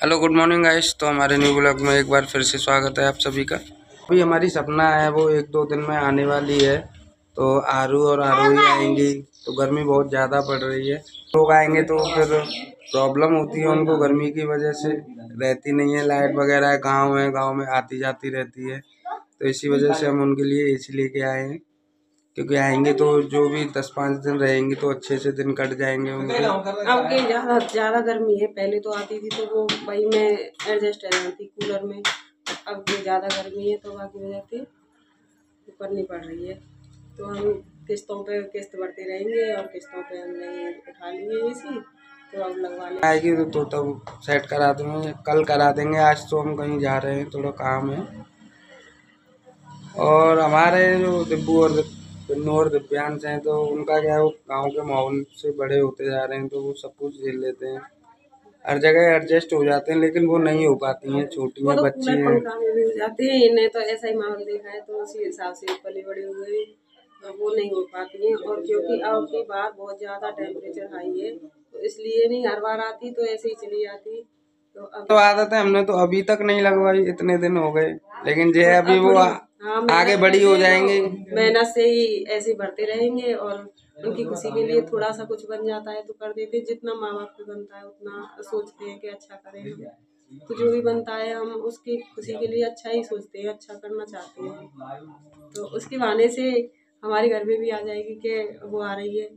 Hello good morning guys. तो हमारे new blog में एक बार फिर से स्वागत है आप सभी का। अभी हमारी सपना है वो 1-2 दिन में आने वाली है। तो आरू और आरोही आएंगी तो गर्मी बहुत ज़्यादा पड़ रही है। लोग आएंगे तो फिर प्रॉब्लम होती है उनको, गर्मी की वजह से रहती नहीं है लाइट वगैरह। गाँव में आती जाती रहती है, तो इसी वजह से हम उनके लिए एसी लेके आए हैं। क्योंकि आएंगे तो जो भी 10-5 दिन रहेंगी तो अच्छे से दिन कट जाएंगे उनके। अब के ज़्यादा गर्मी है, पहले तो आती थी तो वो भाई मैं एडजस्ट रह थी कूलर में। अब के ज़्यादा गर्मी है तो बाकी वजह से करनी पड़ रही है। तो हम किस्तों पे किस्त भरते रहेंगे और किस्तों पे हमने उठा लिए एसी, तो अब लगवाने आएगी तो तब सेट करा देंगे, कल करा देंगे। आज तो हम कहीं जा रहे हैं, थोड़ा काम है। और हमारे जो दिब्बू और पिन्नू और दिव्यांश हैं तो उनका क्या है, वो गाँव के माहौल से बड़े होते जा रहे हैं तो वो सब कुछ झेल लेते हैं, हर जगह एडजस्ट हो जाते हैं। लेकिन वो नहीं हो पाती हैं, छोटी हैं, बच्ची हैं। हो जाते हैं, इन्हें तो ऐसा ही माहौल देखा है तो उसी हिसाब से पली बड़ी हुई है, तो वो नहीं हो पाती हैं। और क्योंकि अब की बार बहुत ज़्यादा टेम्परेचर हाई है तो इसलिए नहीं, हर बार आती तो ऐसे ही चली जाती। तो आदत है, हमने तो अभी तक नहीं लगवाई, इतने दिन हो गए। लेकिन जो है अभी वो आगे बड़ी हो जाएंगी, मेहनत से ही ऐसे भरते रहेंगे और उनकी खुशी के लिए थोड़ा सा कुछ बन जाता है तो कर देते। जितना माँ बाप को बनता है उतना सोचते हैं कि अच्छा करें हम, तो जो भी बनता है हम उसकी खुशी के लिए अच्छा ही सोचते हैं, अच्छा करना चाहते हैं। तो उसके बहाने से हमारे घर में भी आ जाएगी कि वो आ रही है।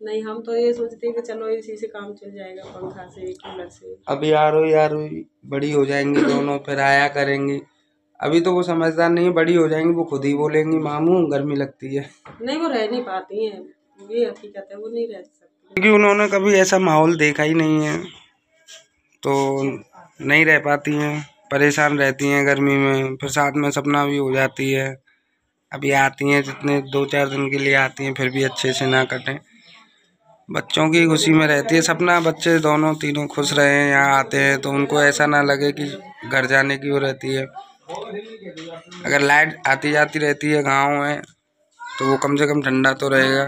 नहीं, हम तो ये सोचते हैं कि चलो इसी से काम चल जाएगा, पंखा से कूलर से। अभी आरोही बड़ी हो जाएंगी दोनों, फिर आया करेंगी। अभी तो वो समझदार नहीं है, बड़ी हो जाएंगी वो खुद ही बोलेंगी मामू गर्मी लगती है। नहीं, वो रह नहीं पाती हैं, ये हकीकत है, वो नहीं रह सकती क्योंकि उन्होंने कभी ऐसा माहौल देखा ही नहीं है, तो नहीं रह पाती हैं, परेशान रहती हैं गर्मी में। फिर साथ में सपना भी हो जाती है। अभी आती हैं जितने 2-4 दिन के लिए आती हैं, फिर भी अच्छे से ना कटें। बच्चों की खुशी में रहती है सपना, बच्चे दोनों तीनों खुश रहे हैं। यहाँ आते हैं तो उनको ऐसा ना लगे कि घर जाने की वो रहती है। अगर लाइट आती जाती रहती है गांव में तो वो कम से कम ठंडा तो रहेगा।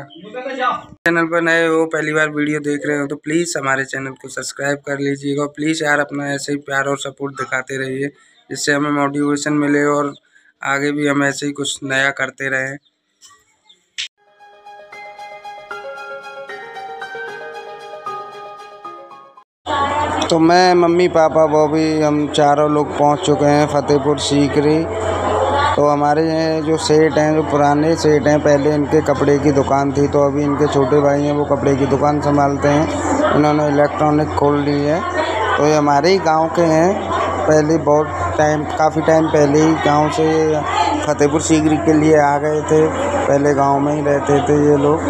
चैनल पर नए हो, पहली बार वीडियो देख रहे हो तो प्लीज़ हमारे चैनल को सब्सक्राइब कर लीजिएगा। प्लीज़ यार अपना ऐसे ही प्यार और सपोर्ट दिखाते रहिए, जिससे हमें मोटिवेशन मिले और आगे भी हम ऐसे ही कुछ नया करते रहें। तो मैं, मम्मी, पापा, बॉबी, हम चारों लोग पहुंच चुके हैं फतेहपुर सीकरी। तो हमारे जो सेठ हैं, जो पुराने सेठ हैं, पहले इनके कपड़े की दुकान थी तो अभी इनके छोटे भाई हैं वो कपड़े की दुकान संभालते हैं। इन्होंने इलेक्ट्रॉनिक खोल ली है। तो ये हमारे ही गांव के हैं। पहले काफ़ी टाइम पहले ही गांव से फतेहपुर सीकरी के लिए आ गए थे। पहले गांव में ही रहते थे ये लोग।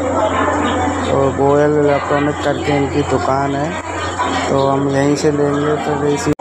तो गोयल इलेक्ट्रॉनिक करके इनकी दुकान है, तो हम यहीं से लेंगे। तो एसी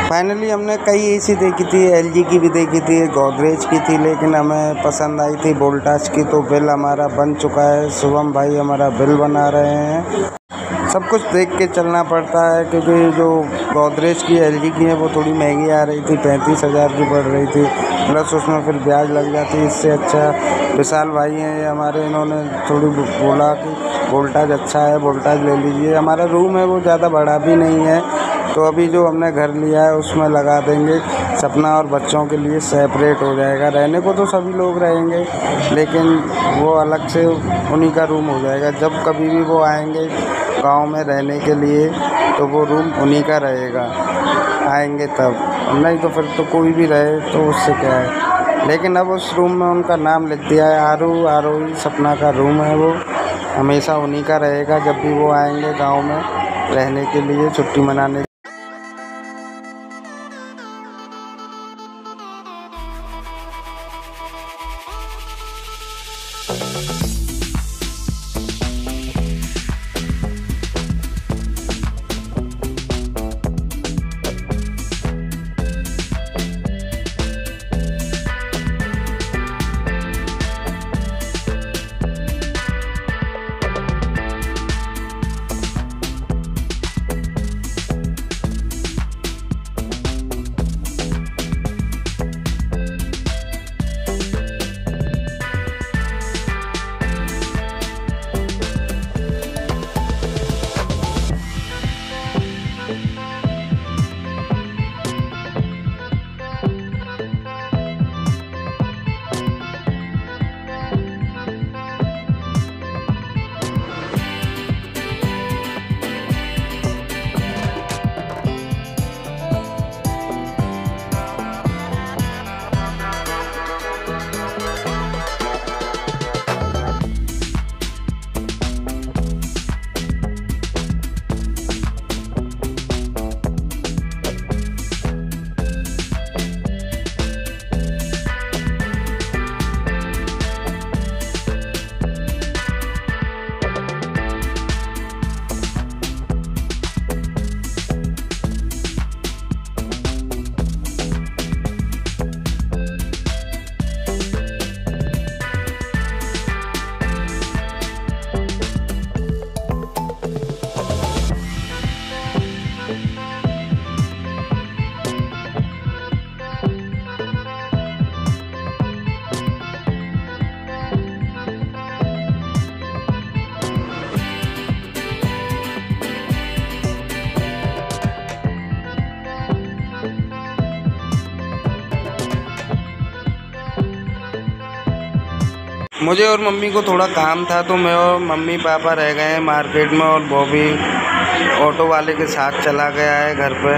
फाइनली हमने कई एसी देखी थी, एलजी की भी देखी थी, गोदरेज की थी, लेकिन हमें पसंद आई थी वोल्टास की। तो बिल हमारा बन चुका है, शुभम भाई हमारा बिल बना रहे हैं। सब कुछ देख के चलना पड़ता है क्योंकि जो गोदरेज की एलजी की है वो थोड़ी महंगी आ रही थी, 35,000 की पड़ रही थी, प्लस उसमें फिर ब्याज लग जाती है। इससे अच्छा विशाल भाई हैं ये हमारे, इन्होंने थोड़ी बोला कि वोल्टाज अच्छा है, वोल्टाज ले लीजिए। हमारा रूम है वो ज़्यादा बड़ा भी नहीं है, तो अभी जो हमने घर लिया है उसमें लगा देंगे। सपना और बच्चों के लिए सेपरेट हो जाएगा। रहने को तो सभी लोग रहेंगे लेकिन वो अलग से उन्हीं का रूम हो जाएगा। जब कभी भी वो आएंगे गांव में रहने के लिए तो वो रूम उन्हीं का रहेगा, आएंगे तब। नहीं तो फिर तो कोई भी रहे तो उससे क्या है। लेकिन अब उस रूम में उनका नाम लिख दिया है, आरोही सपना का रूम है, वो हमेशा उन्हीं का रहेगा जब भी वो आएंगे गांव में रहने के लिए, छुट्टी मनाने। मुझे और मम्मी को थोड़ा काम था तो मैं और मम्मी पापा रह गए हैं मार्केट में, और बॉबी ऑटो वाले के साथ चला गया है घर पे,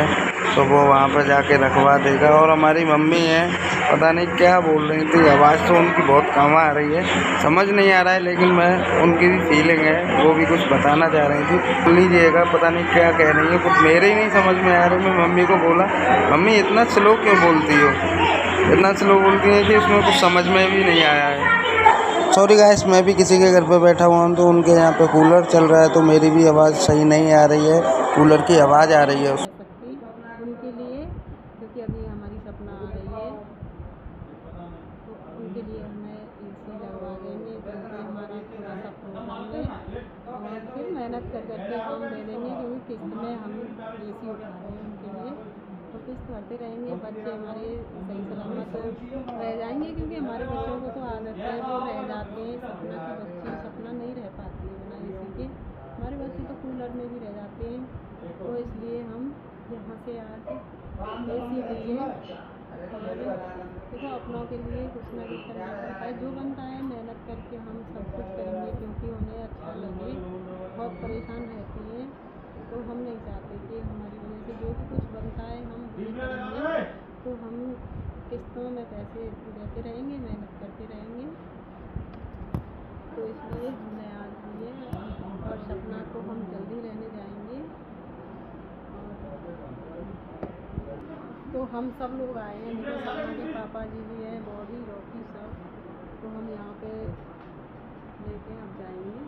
तो वो वहाँ पर जाके रखवा देगा। और हमारी मम्मी है, पता नहीं क्या बोल रही थी, आवाज़ तो उनकी बहुत कम आ रही है, समझ नहीं आ रहा है, लेकिन मैं उनकी भी फीलिंग है, वो भी कुछ बताना चाह रही थी। सुन लीजिएगा, पता नहीं क्या कह रही है, कुछ मेरे ही नहीं समझ में आ रही। मैं मम्मी को बोला, मम्मी इतना स्लो क्यों बोलती हो, इतना स्लो बोलती है कि उसमें कुछ समझ में भी नहीं आया है। सॉरी गाइस, मैं भी किसी के घर पे बैठा हुआ हूँ, तो उनके यहाँ पे कूलर चल रहा है, तो मेरी भी आवाज़ सही नहीं आ रही है, कूलर की आवाज़ आ रही है उनके लिए, क्योंकि अभी हमारी सपना आ रही है, तो उनके लिए हमें AC लगवा देंगे, क्योंकि हमारा थोड़ा सा प्रॉब्लम है, और फिर मेहनत कर करके हम दे देंगे, क्योंकि किस्त में हम AC उठा रहे हैं उनके लिए, तो किस्त भरते रहेंगे। बच्चे हमारे सही सलामत रह जाएंगे, क्योंकि हमारे बच्चों को तो आदत है, वो रह जाते हैं, सपना की बच्ची सपना नहीं रह पाती है बिना AC के, हमारे बच्चे तो कूलर में भी रह जाते हैं, तो इसलिए हम यहाँ से आज AC लिए। देखो, अपनों के लिए कुछ ना कुछ करना पड़ता है, जो बनता है मेहनत करके हम सब कुछ करेंगे, क्योंकि उन्हें अच्छा लगे, बहुत परेशान रहती हैं, तो हम नहीं चाहते कि हमारी वजह से जो भी कुछ बनता है हम ये करेंगे, तो हम किस्तों में पैसे देते रहेंगे, मेहनत करते रहेंगे, तो इसलिए हमने आज लिए, और सपना को हम जल्दी रहने जाएंगे। तो हम सब लोग आए हैं, देखो सपना के पापा जी भी हैं, बॉबी रॉकी सब, तो हम यहाँ पे लेके अब जाएंगे।